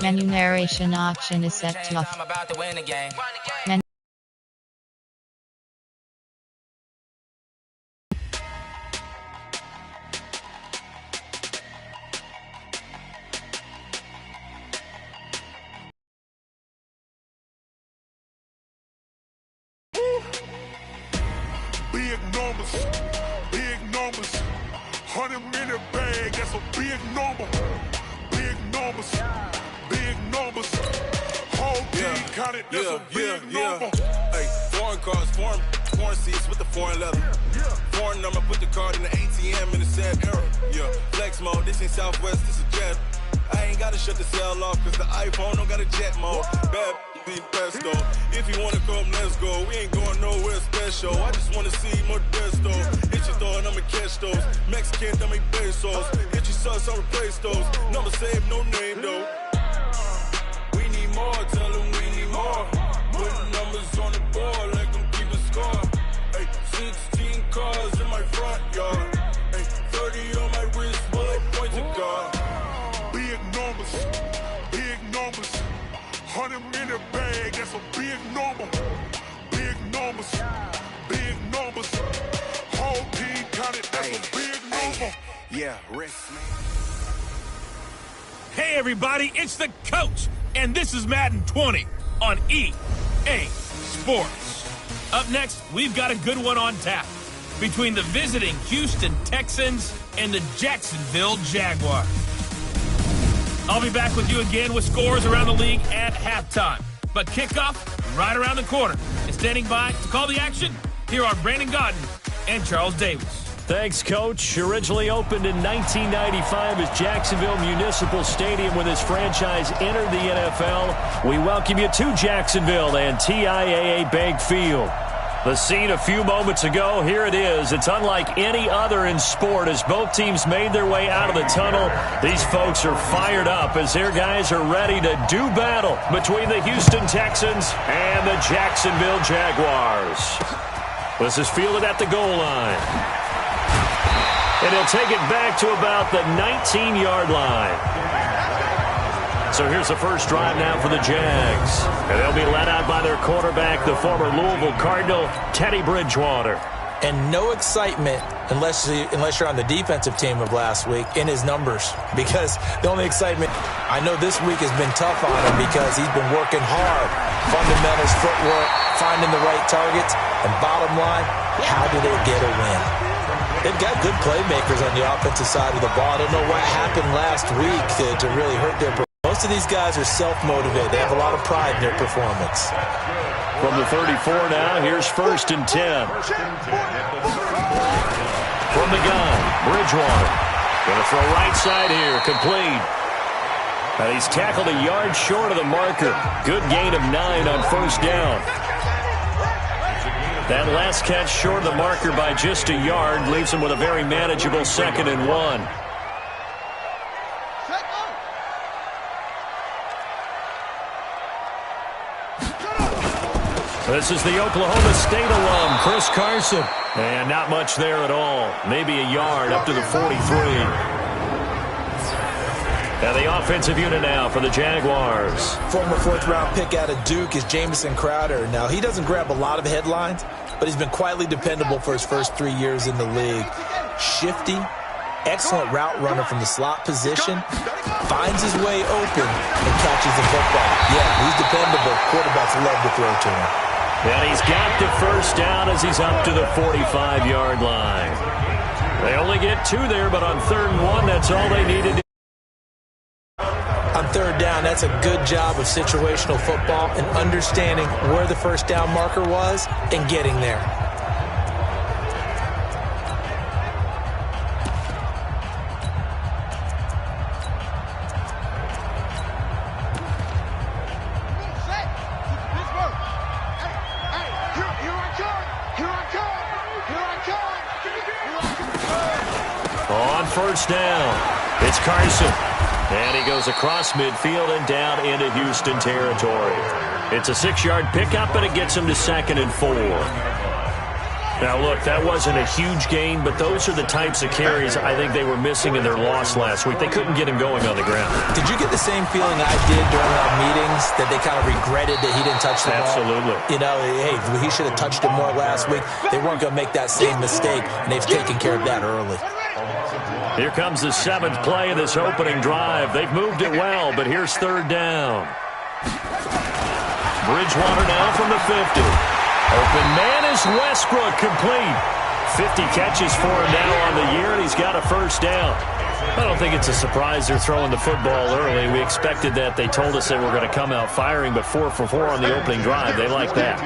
Menu narration option is set to off. Big numbers, 100-minute bag, that's a big number. Big numbers, whole team counted, that's a big number. Hey, foreign cars, foreign seats with the foreign leather. Foreign number, put the card in the ATM in the sad era. Yeah, flex mode, this ain't Southwest, this is jet. I ain't gotta shut the cell off, cause the iPhone don't got a jet mode. Bad be pesto. If you wanna come, let's go. We ain't going nowhere special. I just wanna see more desto. Hit your thought, I'ma catch those. Mexican, dummy pesos. Hit your sus, I'll replace those. Number save, no name though. We need more, tell them we need more. Putting numbers on the board, like them keep a score. Hey, 16 cars in my front yard. Hey, 30 on my wrist, bullet point to God. Big numbers, 100-minute bag, that's a big number. Big numbers, whole team counted, that's a big number. Yeah, rest, man. Hey everybody, it's the coach, and this is Madden 20 on EA Sports. Up next, we've got a good one on tap between the visiting Houston Texans and the Jacksonville Jaguars. I'll be back with you again with scores around the league at halftime. But kickoff right around the corner. And standing by to call the action, here are Brandon Godden and Charles Davis. Thanks, Coach. Originally opened in 1995 as Jacksonville Municipal Stadium when this franchise entered the NFL. We welcome you to Jacksonville and TIAA Bank Field. The scene a few moments ago, here it is. It's unlike any other in sport as both teams made their way out of the tunnel. These folks are fired up as their guys are ready to do battle between the Houston Texans and the Jacksonville Jaguars. This is fielded at the goal line. And he'll take it back to about the 19-yard line. So here's the first drive now for the Jags. And they'll be led out by their quarterback, the former Louisville Cardinal, Teddy Bridgewater. And no excitement unless you're on the defensive team of last week in his numbers. Because the only excitement, I know this week has been tough on him because he's been working hard. Fundamentals, footwork, finding the right targets. And bottom line, how do they get a win? They've got good playmakers on the offensive side of the ball. I don't know what happened last week to really hurt their performance. Most of these guys are self-motivated. They have a lot of pride in their performance. From the 34 now, here's 1st and 10. From the gun, Bridgewater. Going to throw right side here, complete. And he's tackled a yard short of the marker. Good gain of 9 on 1st down. That last catch short of the marker by just a yard leaves him with a very manageable 2nd and 1. This is the Oklahoma State alum, Chris Carson. And not much there at all. Maybe a yard up to the 43. And the offensive unit now for the Jaguars. Former 4th-round pick out of Duke is Jamison Crowder. Now, he doesn't grab a lot of headlines, but he's been quietly dependable for his first 3 years in the league. Shifty, excellent route runner from the slot position, finds his way open and catches the football. Yeah, he's dependable. Quarterbacks love to throw to him. And he's got the 1st down as he's up to the 45-yard line. They only get 2 there, but on 3rd and 1, that's all they needed. On 3rd down, that's a good job of situational football and understanding where the 1st down marker was and getting there. On 1st down, it's Carson. And he goes across midfield and down into Houston territory. It's a 6-yard pickup, and it gets him to 2nd and 4. Now, look, that wasn't a huge gain, but those are the types of carries I think they were missing in their loss last week. They couldn't get him going on the ground. Did you get the same feeling I did during our meetings, that they kind of regretted that he didn't touch the ball? Absolutely. You know, hey, he should have touched it more last week. They weren't going to make that same mistake, and they've taken care of that early. Here comes the 7th play of this opening drive. They've moved it well, but here's 3rd down. Bridgewater now from the 50. Open man is Westbrook, complete. 50 catches for him now on the year, and he's got a 1st down. I don't think it's a surprise they're throwing the football early. We expected that. They told us they were going to come out firing, but 4 for 4 on the opening drive. They like that.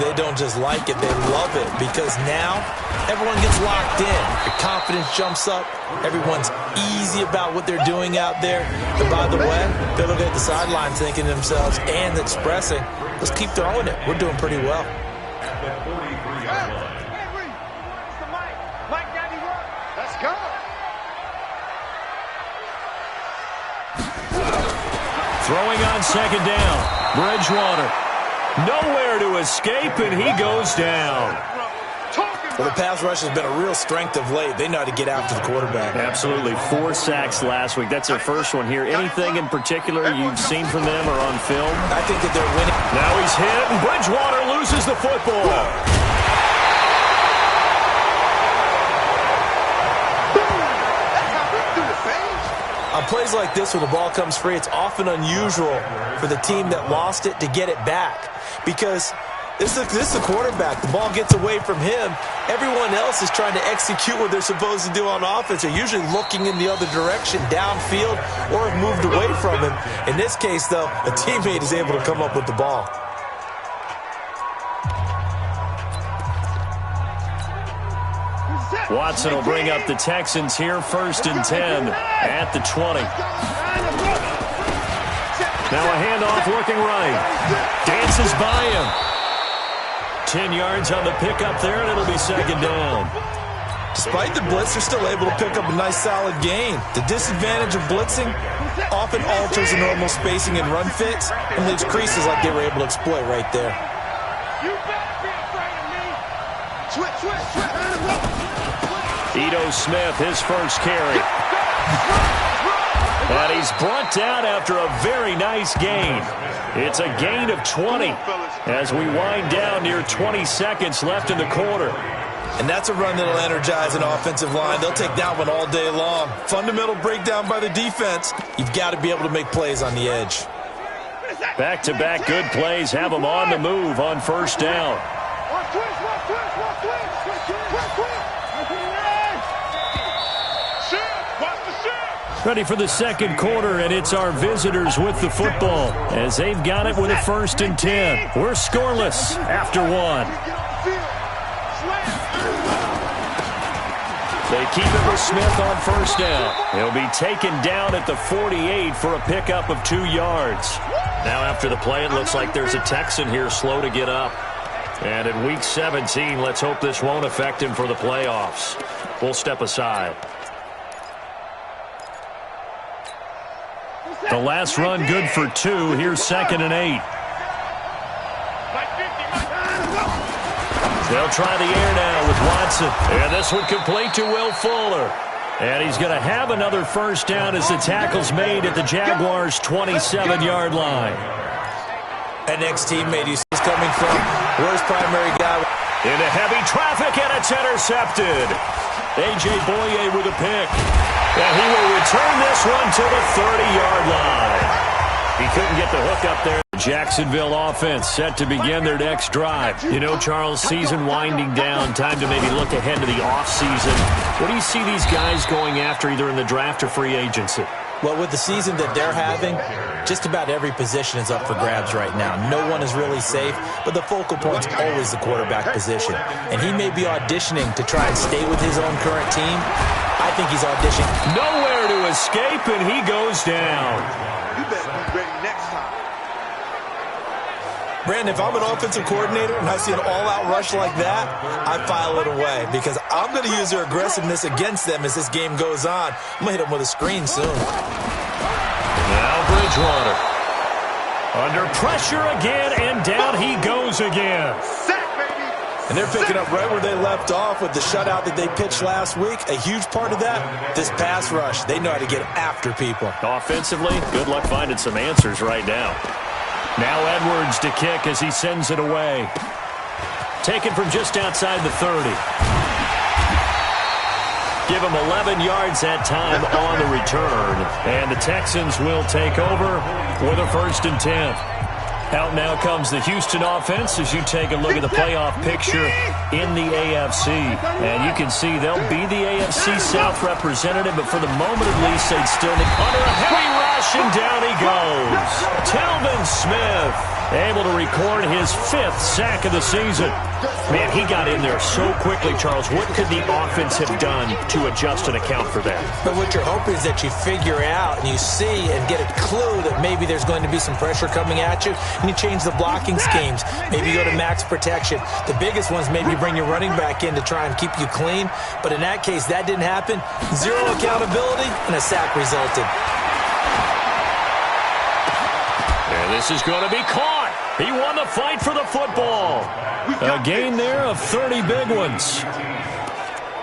They don't just like it, they love it, because now everyone gets locked in. The confidence jumps up. Everyone's easy about what they're doing out there. And by the way, they're looking at the sideline thinking to themselves and expressing, let's keep throwing it. We're doing pretty well. Let's go. Throwing on 2nd down. Bridgewater. Nowhere to escape, and he goes down. Well, the pass rush has been a real strength of late. They know how to get after the quarterback. Absolutely. 4 sacks last week. That's their first one here. Anything in particular you've seen from them or on film? I think that they're winning. Now he's hit, and Bridgewater loses the football. On plays like this where the ball comes free, it's often unusual for the team that lost it to get it back, because this is the quarterback. The ball gets away from him. Everyone else is trying to execute what they're supposed to do on offense. They're usually looking in the other direction, downfield, or have moved away from him. In this case, though, a teammate is able to come up with the ball. Watson will bring up the Texans here, 1st and 10 at the 20. Now a handoff looking right. Dances by him. 10 yards on the pickup there, and it'll be 2nd down. Despite the blitz, they're still able to pick up a nice solid gain. The disadvantage of blitzing often alters the normal spacing and run fits and leaves creases like they were able to exploit right there. You better be afraid of me. Switch. Ito Smith, his 1st carry. And he's brought down after a very nice gain. It's a gain of 20 as we wind down near 20 seconds left in the quarter. And that's a run that'll energize an offensive line. They'll take that one all day long. Fundamental breakdown by the defense. You've got to be able to make plays on the edge. Back-to-back good plays have them on the move on 1st down. Ready for the 2nd quarter, and it's our visitors with the football as they've got it with a 1st and 10. We're scoreless after 1. They keep it with Smith on 1st down. He'll be taken down at the 48 for a pickup of 2 yards. Now after the play, it looks like there's a Texan here slow to get up. And in Week 17, let's hope this won't affect him for the playoffs. We'll step aside. The last run good for 2. Here's 2nd and 8. They'll try the air now with Watson. And this one complete to Will Fuller. And he's going to have another 1st down as the tackle's made at the Jaguars' 27-yard line. That next teammate he's coming from, where's primary guy? Into heavy traffic, and it's intercepted. A.J. Boye with a pick. And he will return this one to the 30-yard line. He couldn't get the hook up there. Jacksonville offense set to begin their next drive. You know, Charles, season winding down, time to maybe look ahead to the offseason. What do you see these guys going after either in the draft or free agency? Well, with the season that they're having, just about every position is up for grabs right now. No one is really safe, but the focal point's always the quarterback position. And he may be auditioning to try and stay with his own current team. I think he's auditioning. Nowhere to escape, and he goes down. You better be ready next time. Brandon, if I'm an offensive coordinator and I see an all-out rush like that, I file it away because I'm going to use their aggressiveness against them as this game goes on. I'm going to hit them with a screen soon. Now Bridgewater. Under pressure again, and down he goes again. Sack, baby. And they're picking up right where they left off with the shutout that they pitched last week. A huge part of that, this pass rush. They know how to get after people. Offensively, good luck finding some answers right now. Now Edwards to kick as he sends it away. Taken from just outside the 30. Give him 11 yards that time on the return. And the Texans will take over with a 1st and 10. Out now comes the Houston offense as you take a look at the playoff picture in the AFC. And you can see they'll be the AFC South representative, but for the moment at least, they'd still need under a heavy rush, and down he goes. Telvin Smith able to record his 5th sack of the season. Man, he got in there so quickly, Charles. What could the offense have done to adjust and account for that? But what you're hoping is that you figure out and you see and get a clue that maybe there's going to be some pressure coming at you, and you change the blocking schemes. Maybe you go to max protection. The biggest ones, maybe you bring your running back in to try and keep you clean. But in that case, that didn't happen. 0 accountability, and a sack resulted. And this is going to be caught. He won the fight for the football. A gain there of 30 big ones.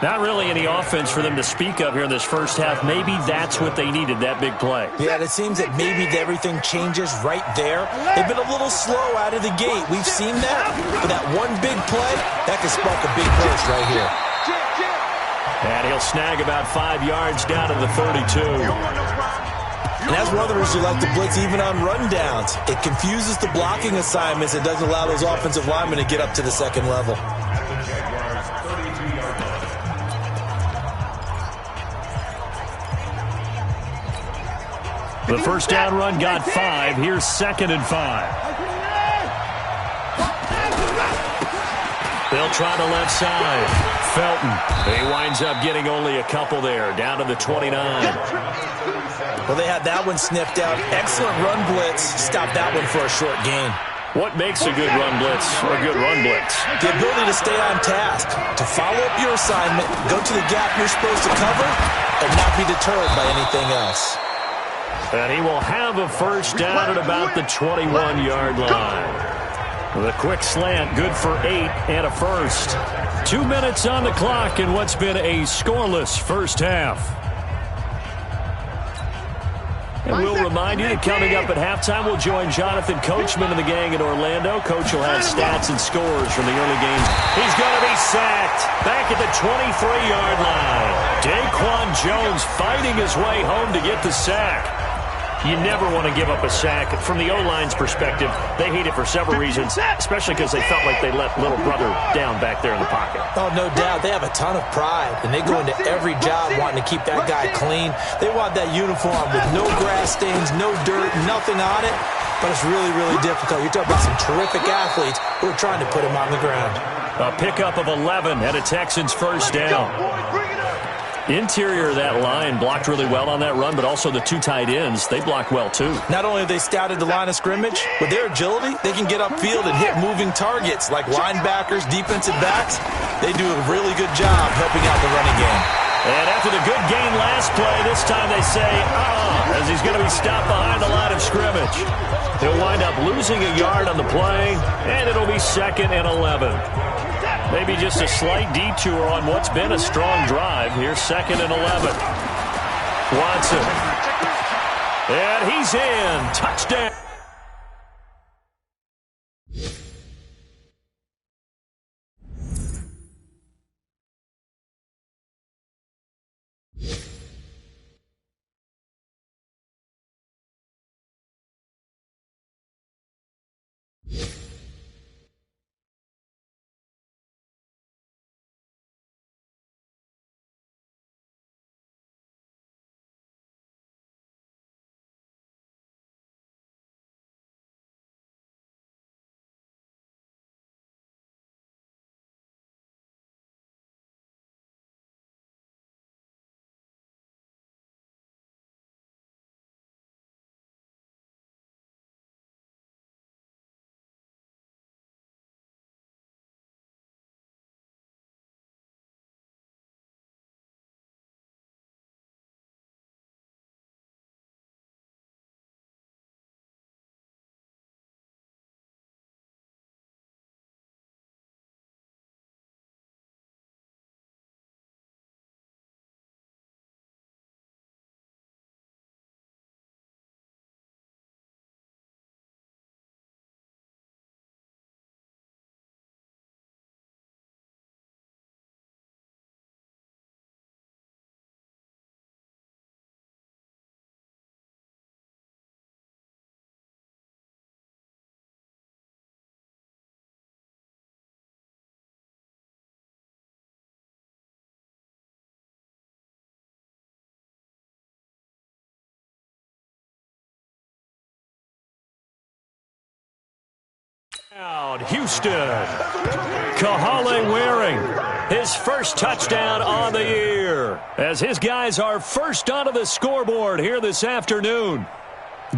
Not really any offense for them to speak of here in this first half. Maybe that's what they needed, that big play. Yeah, it seems that maybe everything changes right there. They've been a little slow out of the gate. We've seen that. But that one big play, that could spark a big burst right here. And he'll snag about 5 yards down to the 32. And that's one of the reasons you like to blitz even on rundowns. It confuses the blocking assignments. It doesn't allow those offensive linemen to get up to the second level. The first down run got 5. Here's 2nd and 5. They'll try the left side. Felton. He winds up getting only a couple there, down to the 29. Well, they had that one sniffed out. Excellent run blitz. Stop that one for a short gain. What makes a good run blitz a good run blitz? The ability to stay on task, to follow up your assignment, go to the gap you're supposed to cover, and not be deterred by anything else. And he will have a first down at about the 21-yard line. The quick slant, good for 8 and a first. 2 minutes on the clock in what's been a scoreless first half. And we'll remind you that coming up at halftime, we'll join Jonathan Coachman and the gang in Orlando. Coach will have stats and scores from the early games. He's going to be sacked back at the 23-yard line. Daquan Jones fighting his way home to get the sack. You never want to give up a sack. From the O-line's perspective, they hate it for several reasons, especially because they felt like they let little brother down back there in the pocket. Oh, no doubt. They have a ton of pride, and they go into every job wanting to keep that guy clean. They want that uniform with no grass stains, no dirt, nothing on it, but it's really, really difficult. You're talking about some terrific athletes who are trying to put him on the ground. A pickup of 11 and a Texans first down. Interior of that line blocked really well on that run, but also the 2 tight ends, they blocked well too. Not only have they scouted the line of scrimmage, with their agility, they can get upfield and hit moving targets like linebackers, defensive backs. They do a really good job helping out the running game. And after the good gain last play, this time they say, as he's going to be stopped behind the line of scrimmage. He'll wind up losing a yard on the play, and it'll be 2nd and 11. Maybe just a slight detour on what's been a strong drive. Here's 2nd and 11. Watson. And he's in. Touchdown. Houston. Kahale Waring, his first touchdown on the year, as his guys are first onto the scoreboard here this afternoon.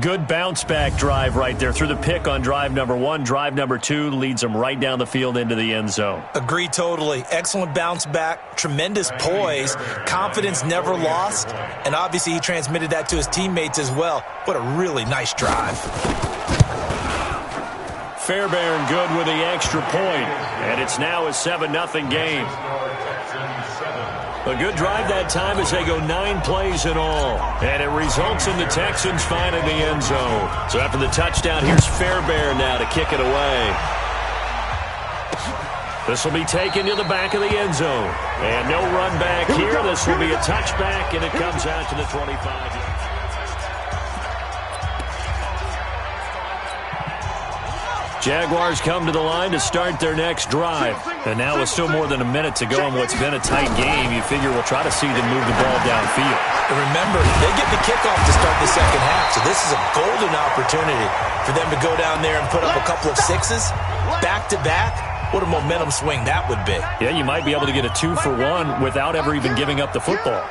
Good bounce-back drive right there through the pick on drive number 1. Drive number 2 leads them right down the field into the end zone. Agree totally. Excellent bounce-back, tremendous poise, confidence never lost, and obviously he transmitted that to his teammates as well. What a really nice drive. Fairbairn good with the extra point, and it's now a 7-0 game. A good drive that time as they go 9 plays in all, and it results in the Texans finding the end zone. So after the touchdown, here's Fairbairn now to kick it away. This will be taken to the back of the end zone, and no run back here. This will be a touchback, and it comes out to the 25. Jaguars come to the line to start their next drive. And now with still more than a minute to go in what's been a tight game, you figure we'll try to see them move the ball downfield. And remember, they get the kickoff to start the second half, so this is a golden opportunity for them to go down there and put up a couple of sixes back-to-back. What a momentum swing that would be. Yeah, you might be able to get a 2-for-1 without ever even giving up the football.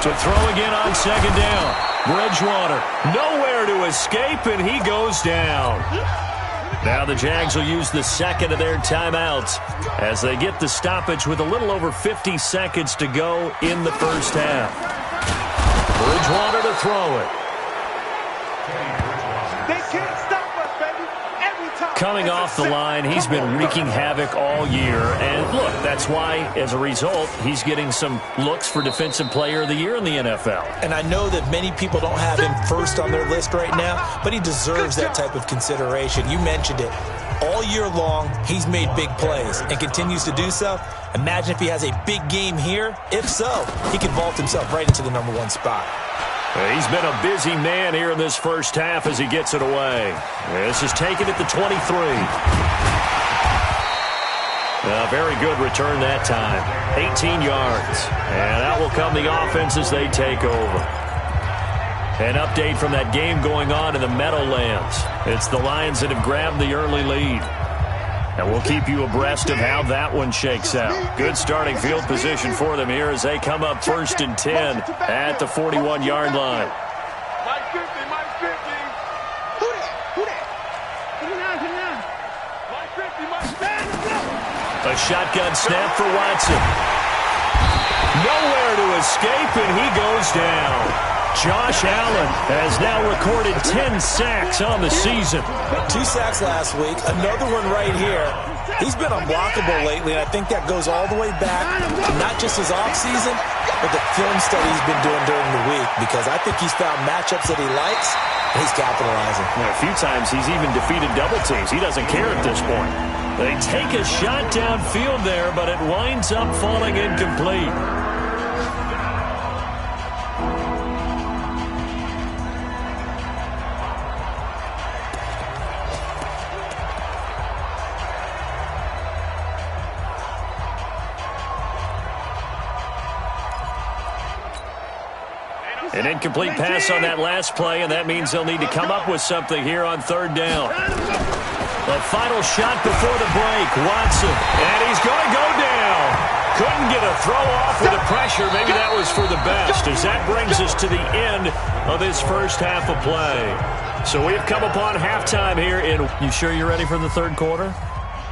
To throw again on second down. Bridgewater, nowhere to escape, and he goes down. Now the Jags will use the second of their timeouts as they get the stoppage with a little over 50 seconds to go in the first half. Bridgewater to throw it. They can't stop us, baby. Every time. Coming off the line, he's been wreaking havoc all year. And look, that's why, as a result, he's getting some looks for Defensive Player of the Year in the NFL. And I know that many people don't have him first on their list right now, but he deserves that type of consideration. You mentioned it. All year long, he's made big plays and continues to do so. Imagine if he has a big game here. If so, he could vault himself right into the number 1 spot. He's been a busy man here in this first half as he gets it away. This is taken at the 23. A very good return that time. 18 yards. And that will come the offense as they take over. An update from that game going on in the Meadowlands. It's the Lions that have grabbed the early lead. And we'll keep you abreast of how that one shakes out. Good starting field position for them here as they come up 1st and 10 at the 41-yard line. Mike 50, Mike 50. Who that? Who that? Put it down. Mike 50, Mike 50. A shotgun snap for Watson. Nowhere to escape, and he goes down. Josh Allen has now recorded 10 sacks on the season. 2 sacks last week, another one right here. He's been unblockable lately, and I think that goes all the way back to not just his offseason, but the film study he's been doing during the week, because I think he's found matchups that he likes, and he's capitalizing. A few times he's even defeated double teams. He doesn't care at this point. They take a shot downfield there, but it winds up falling incomplete. An incomplete pass on that last play, and that means they'll need to come up with something here on 3rd down. The final shot before the break, Watson, and he's going to go down. Couldn't get a throw off with the pressure. Maybe that was for the best, as that brings us to the end of this first half of play. So we've come upon halftime here. You sure you're ready for the 3rd quarter?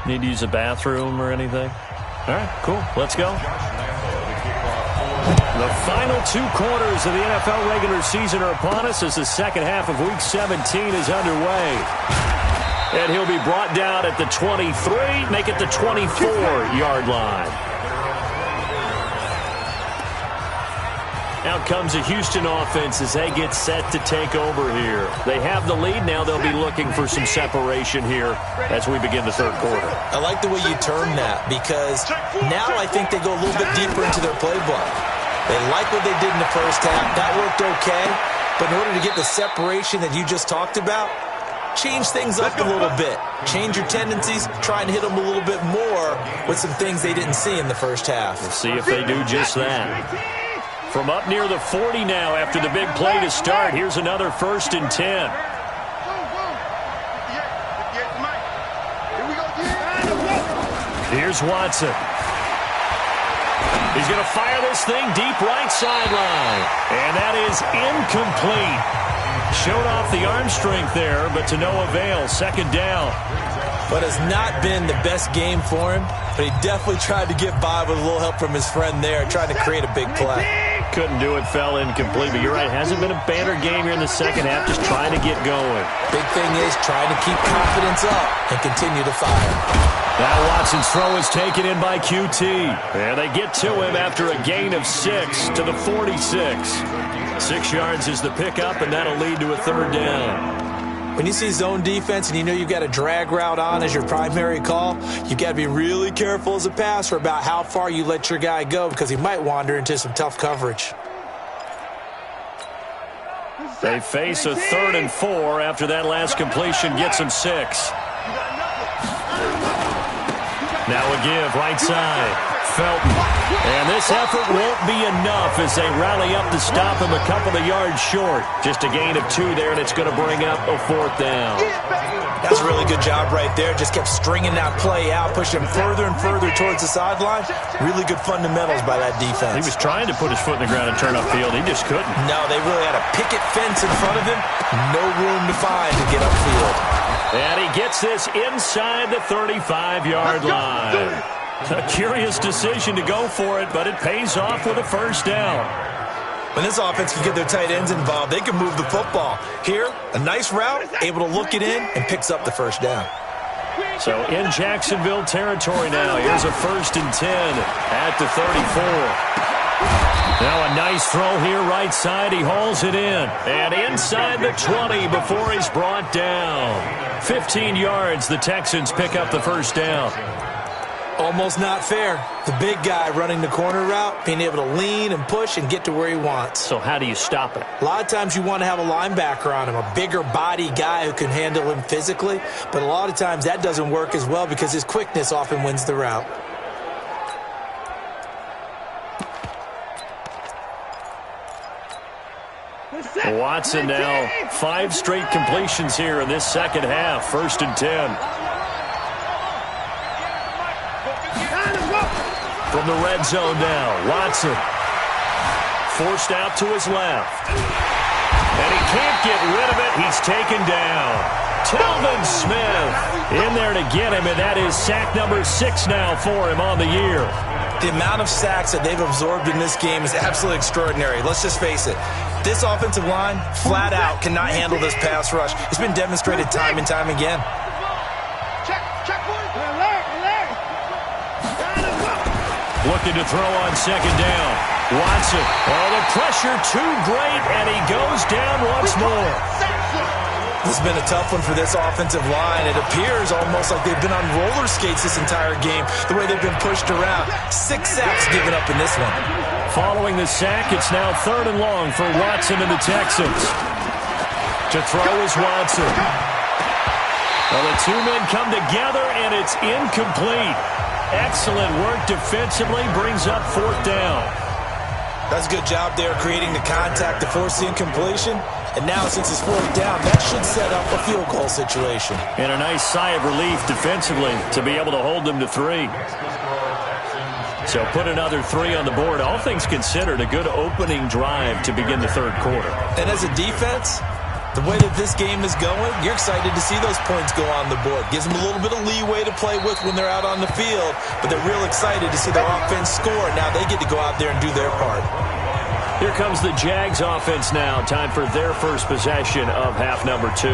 Need to use a bathroom or anything? All right, cool. Let's go. The final 2 quarters of the NFL regular season are upon us as the second half of Week 17 is underway. And he'll be brought down at the 23, make it the 24-yard line. Out comes a Houston offense as they get set to take over here. They have the lead. Now they'll be looking for some separation here as we begin the 3rd quarter. I like the way you term that, because now I think they go a little bit deeper into their playbook. They like what they did in the first half. That worked okay. But in order to get the separation that you just talked about, change things up a little bit. Change your tendencies. Try and hit them a little bit more with some things they didn't see in the first half. We'll see if they do just that. From up near the 40 now after the big play to start, here's another 1st and 10. Here's Watson. He's going to fire this thing deep right sideline. And that is incomplete. Showed off the arm strength there, but to no avail. Second down. But it's not been the best game for him, but he definitely tried to get by with a little help from his friend there, trying to create a big play. Couldn't do it, fell incomplete. But you're right, hasn't been a banner game here in the second half, just trying to get going. Big thing is trying to keep confidence up and continue to fire. Now Watson's throw is taken in by QT. And they get to him after a gain of 6 to the 46. 6 yards is the pickup, and that'll lead to a third down. When you see zone defense and you know you've got a drag route on as your primary call, you've got to be really careful as a passer about how far you let your guy go because he might wander into some tough coverage. They face a 3rd and 4 after that last completion gets them 6. Now a give, right side. Felton. And this effort won't be enough as they rally up to stop him a couple of yards short. Just a gain of 2 there, and it's going to bring up a 4th down. That's a really good job right there. Just kept stringing that play out, pushing him further and further towards the sideline. Really good fundamentals by that defense. He was trying to put his foot in the ground and turn upfield. He just couldn't. No, they really had a picket fence in front of him. No room to find to get upfield. And he gets this inside the 35-yard line. A curious decision to go for it, but it pays off with a first down. When this offense can get their tight ends involved, they can move the football. Here, a nice route, able to look it in, and picks up the first down. So in Jacksonville territory now. Here's a 1st and 10 at the 34. Now a nice throw here right side. He hauls it in. And inside the 20 before he's brought down. 15 yards. The Texans pick up the first down. Almost not fair. The big guy running the corner route, being able to lean and push and get to where he wants. So how do you stop it? A lot of times you want to have a linebacker on him, a bigger body guy who can handle him physically. But a lot of times that doesn't work as well because his quickness often wins the route. Watson now 5 straight completions here in this second half. 1st and 10. From the red zone now, Watson forced out to his left. And he can't get rid of it. He's taken down. Telvin Smith in there to get him, and that is sack number 6 now for him on the year. The amount of sacks that they've absorbed in this game is absolutely extraordinary. Let's just face it. This offensive line, flat out, cannot handle this pass rush. It's been demonstrated time and time again. Looking to throw on second down. Watson. Oh, the pressure too great, and he goes down once more. This has been a tough one for this offensive line. It appears almost like they've been on roller skates this entire game, the way they've been pushed around. 6 sacks given up in this one. Following the sack, it's now 3rd and long for Watson and the Texans. To throw is Watson. Well, the 2 men come together, and it's incomplete. Excellent work defensively, brings up 4th down. That's a good job there creating the contact to force the incompletion. And now since it's 4th down, that should set up a field goal situation. And a nice sigh of relief defensively to be able to hold them to 3. So put another 3 on the board. All things considered, a good opening drive to begin the 3rd quarter. And as a defense, the way that this game is going, you're excited to see those points go on the board. Gives them a little bit of leeway to play with when they're out on the field, but they're real excited to see their offense score. Now they get to go out there and do their part. Here comes the Jags offense now. Time for their first possession of half number 2.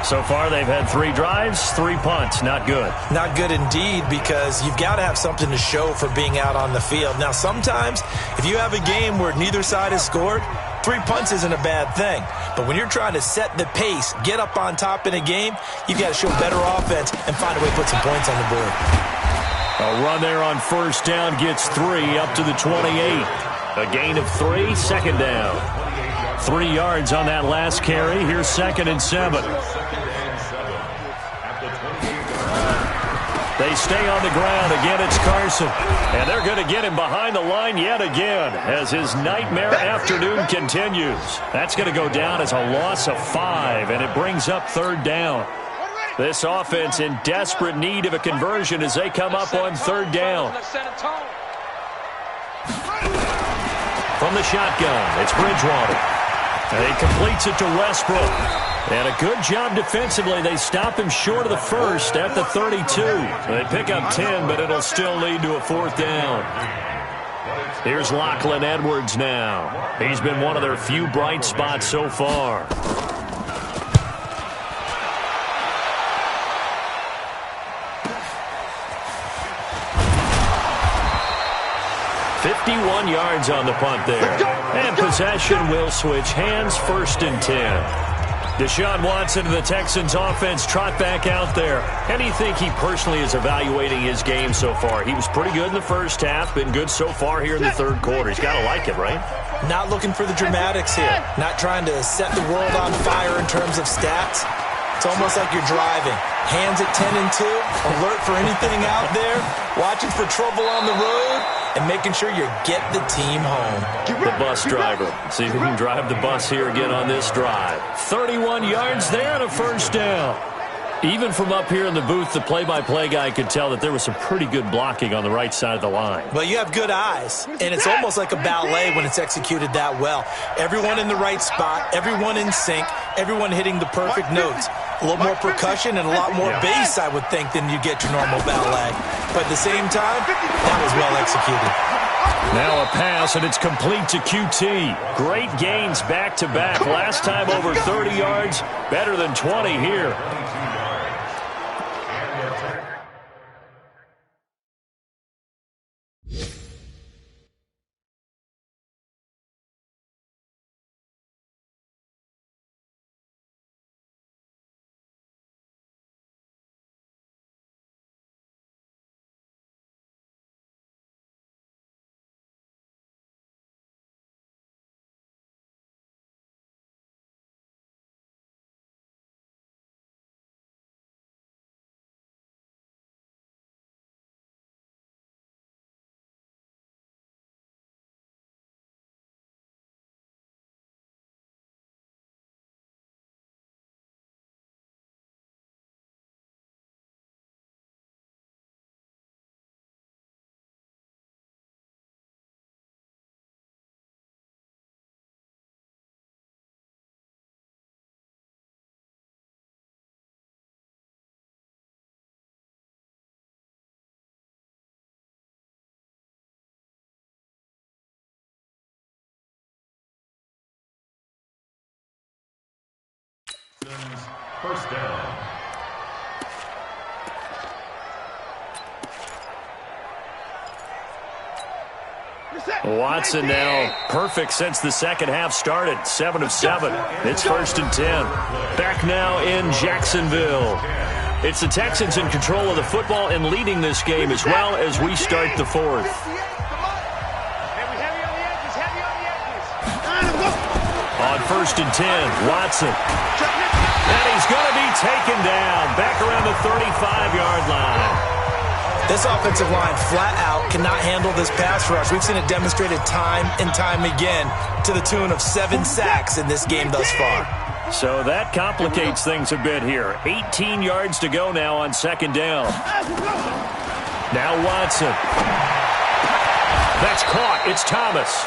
So far, they've had 3 drives, 3 punts. Not good. Not good indeed, because you've got to have something to show for being out on the field. Now, sometimes, if you have a game where neither side has scored, 3 punts isn't a bad thing. But when you're trying to set the pace, get up on top in a game, you've got to show better offense and find a way to put some points on the board. A run there on 1st down gets 3 up to the 28. A gain of 3, 2nd down. 3 yards on that last carry. Here's 2nd and 7. They stay on the ground. Again, it's Carson. And they're going to get him behind the line yet again as his nightmare afternoon continues. That's going to go down as a loss of 5, and it brings up 3rd down. This offense in desperate need of a conversion as they come up on third down. From the shotgun, it's Bridgewater. And he completes it to Westbrook. And a good job defensively. They stop him short of the first at the 32. They pick up 10, but it'll still lead to a fourth down. Here's Lachlan Edwards now. He's been one of their few bright spots so far. 51 yards on the punt there. And possession will switch hands, 1st and 10. Deshaun Watson and the Texans offense trot back out there. How do you think he personally is evaluating his game so far? He was pretty good in the first half, been good so far here in the third quarter. He's got to like it, right? Not looking for the dramatics here. Not trying to set the world on fire in terms of stats. It's almost like you're driving. Hands at 10 and 2, alert for anything out there, watching for trouble on the road, and making sure you get the team home. The bus driver. See if he can drive the bus here again on this drive. 31 yards there and a first down. Even from up here in the booth, the play-by-play guy could tell that there was some pretty good blocking on the right side of the line. Well, you have good eyes, and it's almost like a ballet when it's executed that well. Everyone in the right spot, everyone in sync, everyone hitting the perfect notes. A little more percussion and a lot more bass, I would think, than you get your normal ballet. But at the same time, that was well executed. Now a pass, and it's complete to QT. Great gains back-to-back. Last time over 30 yards, better than 20 here. First down. Watson now perfect since the second half started. 7 of 7. It's 1st and 10. Back now in Jacksonville. It's the Texans in control of the football and leading this game as well as we start the fourth. On 1st and 10, Watson. And he's going to be taken down back around the 35-yard line. This offensive line flat out cannot handle this pass rush. We've seen it demonstrated time and time again to the tune of 7 sacks in this game thus far. So that complicates things a bit here. 18 yards to go now on 2nd down. Now Watson. That's caught. It's Thomas.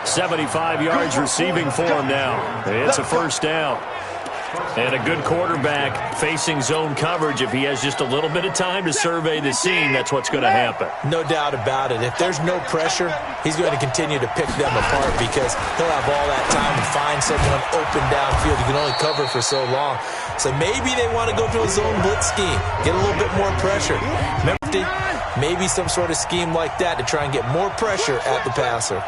75 yards receiving for him now. It's a 1st down. And a good quarterback facing zone coverage. If he has just a little bit of time to survey the scene, that's what's going to happen. No doubt about it. If there's no pressure, he's going to continue to pick them apart because he'll have all that time to find someone open downfield. He can only cover for so long. So maybe they want to go to a zone blitz scheme, get a little bit more pressure. Maybe some sort of scheme like that to try and get more pressure at the passer.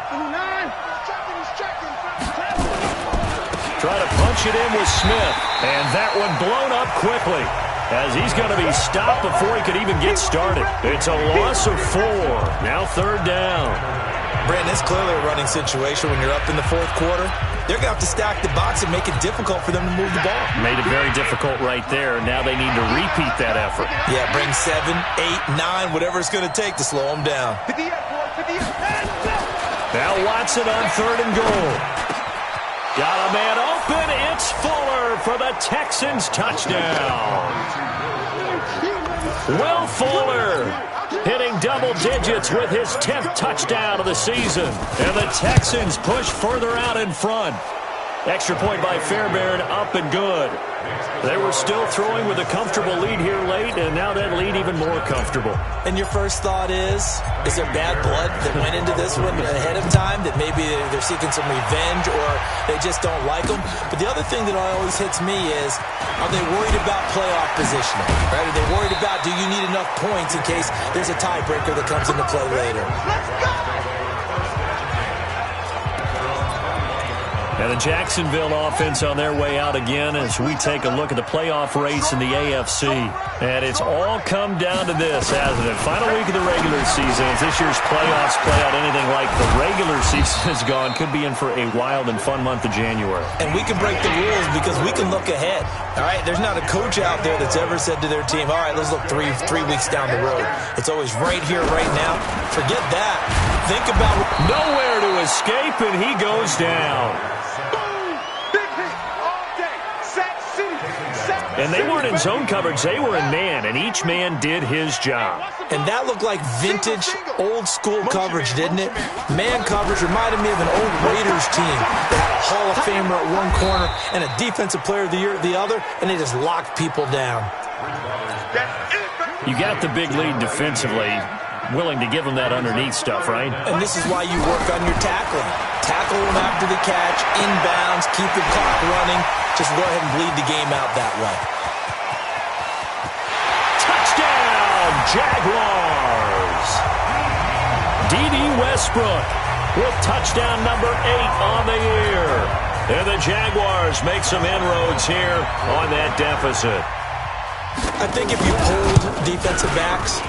Try to punch it in with Smith. And that one blown up quickly as he's going to be stopped before he could even get started. It's a loss of 4. Now 3rd down. Brandon, it's clearly a running situation when you're up in the 4th quarter. They're going to have to stack the box and make it difficult for them to move the ball. Made it very difficult right there. Now they need to repeat that effort. Yeah, bring 7, 8, 9, whatever it's going to take to slow them down. Now Watson on 3rd and goal. Got a man open. It's Fuller for the Texans touchdown. Will Fuller hitting double digits with his 10th touchdown of the season. And the Texans push further out in front. Extra point by Fairbairn, up and good. They were still throwing with a comfortable lead here late, and now that lead even more comfortable. And your first thought is there bad blood that went into this one ahead of time, that maybe they're seeking some revenge or they just don't like them? But the other thing that always hits me is, are they worried about playoff positioning? Right? Are they worried about, do you need enough points in case there's a tiebreaker that comes into play later? Let's go! And the Jacksonville offense on their way out again as we take a look at the playoff race in the AFC. And it's all come down to this, hasn't it? Final week of the regular season. As this year's playoffs play out anything like the regular season is gone, could be in for a wild and fun month of January. And we can break the rules because we can look ahead. All right, there's not a coach out there that's ever said to their team, all right, let's look three weeks down the road. It's always right here, right now. Forget that. Think about nowhere to escape, and he goes down. And they weren't in zone coverage. They were in man, and each man did his job. And that looked like vintage, old-school coverage, didn't it? Man coverage reminded me of an old Raiders team that had a Hall of Famer at one corner and a Defensive Player of the Year at the other, and they just locked people down. You got the big lead defensively. Willing to give them that underneath stuff, right? And this is why you work on your tackling. Tackle them after the catch, inbounds, keep the clock running. Just go ahead and bleed the game out that way. Touchdown, Jaguars! D.D. Westbrook with touchdown number 8 on the year. And the Jaguars make some inroads here on that deficit. I think if you pulled defensive backs,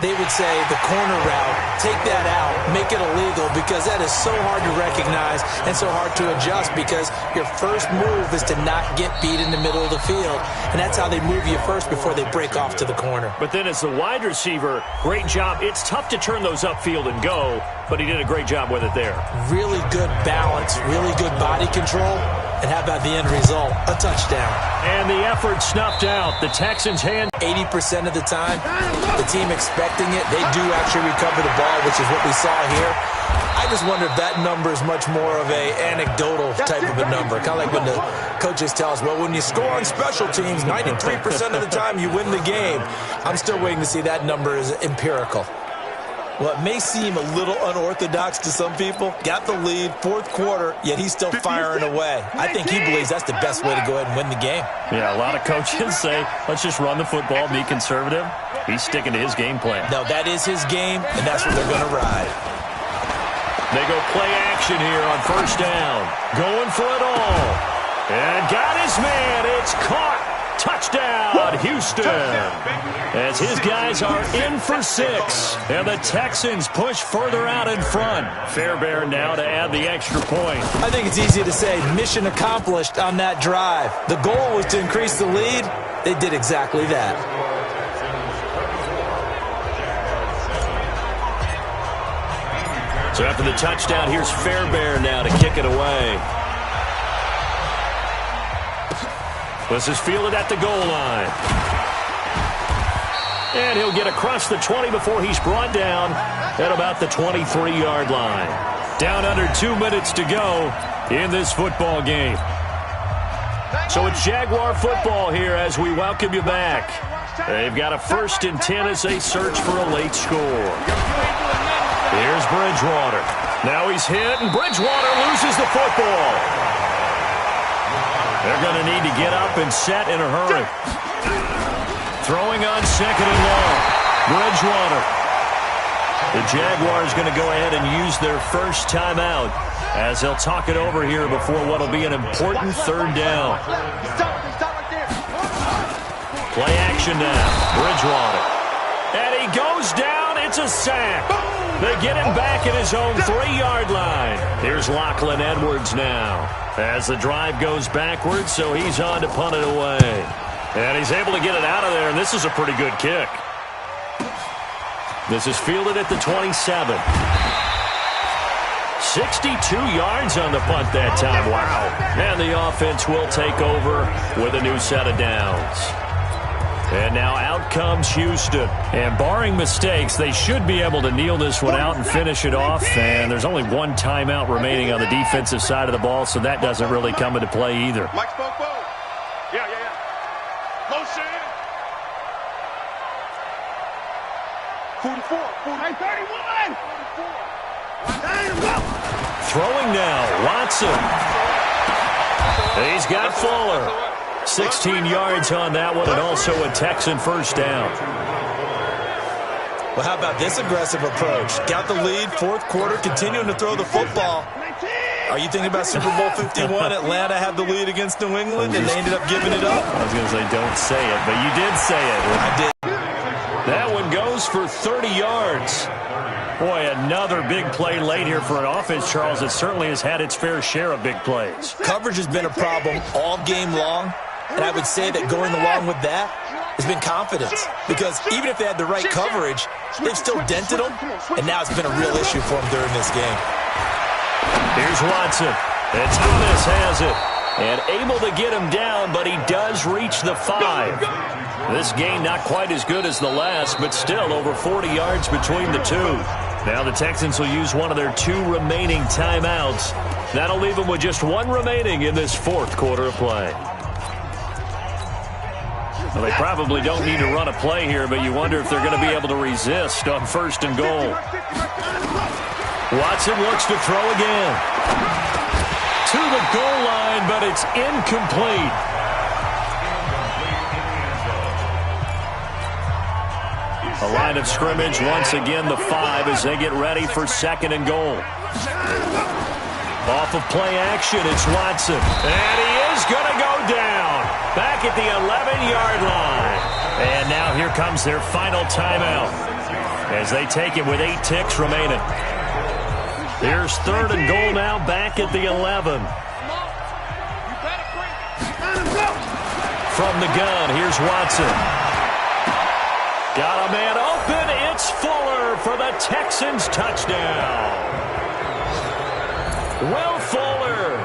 they would say the corner route, take that out, make it illegal, because that is so hard to recognize and so hard to adjust, because your first move is to not get beat in the middle of the field, and that's how they move you first before they break off to the corner. But then as the wide receiver, great job. It's tough to turn those upfield and go, but he did a great job with it there. Really good balance, really good body control, and how about the end result? A touchdown. And the effort snuffed out. The Texans hand 80% of the time, the team expecting it, they do actually recover the ball, which is what we saw here. I just wonder if that number is much more of a anecdotal type of a number. Kind of like when the coaches tell us, well, when you score on special teams, 93% of the time you win the game. I'm still waiting to see that number is empirical. Well, it may seem a little unorthodox to some people. Got the lead, fourth quarter, yet he's still firing away. I think he believes that's the best way to go ahead and win the game. Yeah, a lot of coaches say, let's just run the football, be conservative. He's sticking to his game plan. No, that is his game, and that's what they're going to ride. They go play action here on first down. Going for it all. And got his man. It's caught. Touchdown, Houston. As his guys are in for 6. And the Texans push further out in front. Fairbairn now to add the extra point. I think it's easy to say mission accomplished on that drive. The goal was to increase the lead. They did exactly that. So after the touchdown, here's Fairbairn now to kick it away. This is fielded at the goal line. And he'll get across the 20 before he's brought down at about the 23-yard line. Down under 2 minutes to go in this football game. So it's Jaguar football here as we welcome you back. They've got a 1st and 10 as they search for a late score. Here's Bridgewater. Now he's hit, and Bridgewater loses the football. They're going to need to get up and set in a hurry. Throwing on 2nd and long. Bridgewater. The Jaguars going to go ahead and use their first timeout as they'll talk it over here before what will be an important 3rd down. Play action now. Bridgewater. And he goes down. It's a sack. They get him back at his own 3-yard line. Here's Lachlan Edwards now as the drive goes backwards, so he's on to punt it away. And he's able to get it out of there, and this is a pretty good kick. This is fielded at the 27. 62 yards on the punt that time. Wow. And the offense will take over with a new set of downs. And now out comes Houston. And barring mistakes, they should be able to kneel this one out and finish it off. And there's only one timeout remaining on the defensive side of the ball, so that doesn't really come into play either. Mike spoke. Yeah. Motion. 44. 31. 44. Throwing now, Watson. He's got Fuller. 16 yards on that one, and also a Texan first down. Well, how about this aggressive approach? Got the lead, fourth quarter, continuing to throw the football. Are you thinking about Super Bowl 51? Atlanta had the lead against New England, and they ended up giving it up? I was going to say, don't say it, but you did say it. I did. That one goes for 30 yards. Boy, another big play late here for an offense, Charles, that certainly has had its fair share of big plays. Coverage has been a problem all game long, and I would say that going along with that has been confidence. Because even if they had the right coverage, they've still dented them, and now it's been a real issue for them during this game. Here's Watson, and Thomas has it. And able to get him down, but he does reach the 5. This game not quite as good as the last, but still over 40 yards between the two. Now the Texans will use one of their 2 remaining timeouts. That'll leave them with just 1 remaining in this fourth quarter of play. Well, they probably don't need to run a play here, but you wonder if they're going to be able to resist on first and goal. Watson looks to throw again. To the goal line, but it's incomplete. A line of scrimmage, once again the 5 as they get ready for second and goal. Off of play action, it's Watson. And he is going to go down. Back at the 11-yard line. And now here comes their final timeout as they take it with 8 ticks remaining. Here's third and goal now, back at the 11. From the gun, here's Watson. Got a man open. It's Fuller for the Texans touchdown. Will Fuller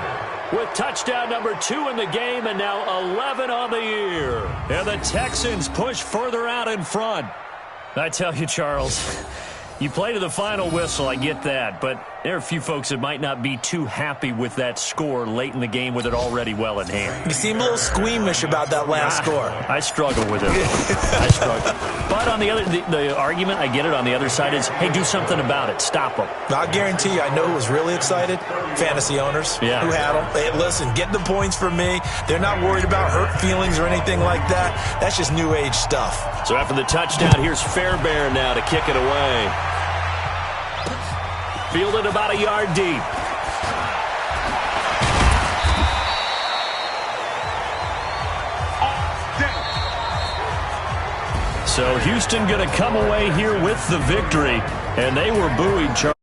with touchdown number 2 in the game, and now 11 on the year. And the Texans push further out in front. I tell you, Charles, you play to the final whistle, I get that, but there are a few folks that might not be too happy with that score late in the game with it already well in hand. You seem a little squeamish about that last score. I struggle with it. I struggle. But on the other, the argument, I get it, on the other side is, hey, do something about it. Stop them. I guarantee you, I know who was really excited. Fantasy owners who had them. Hey, listen, get the points for me. They're not worried about hurt feelings or anything like that. That's just new age stuff. So after the touchdown, here's Fairbairn now to kick it away. Fielded about a yard deep. So Houston going to come away here with the victory, and they were buoyed, Charles.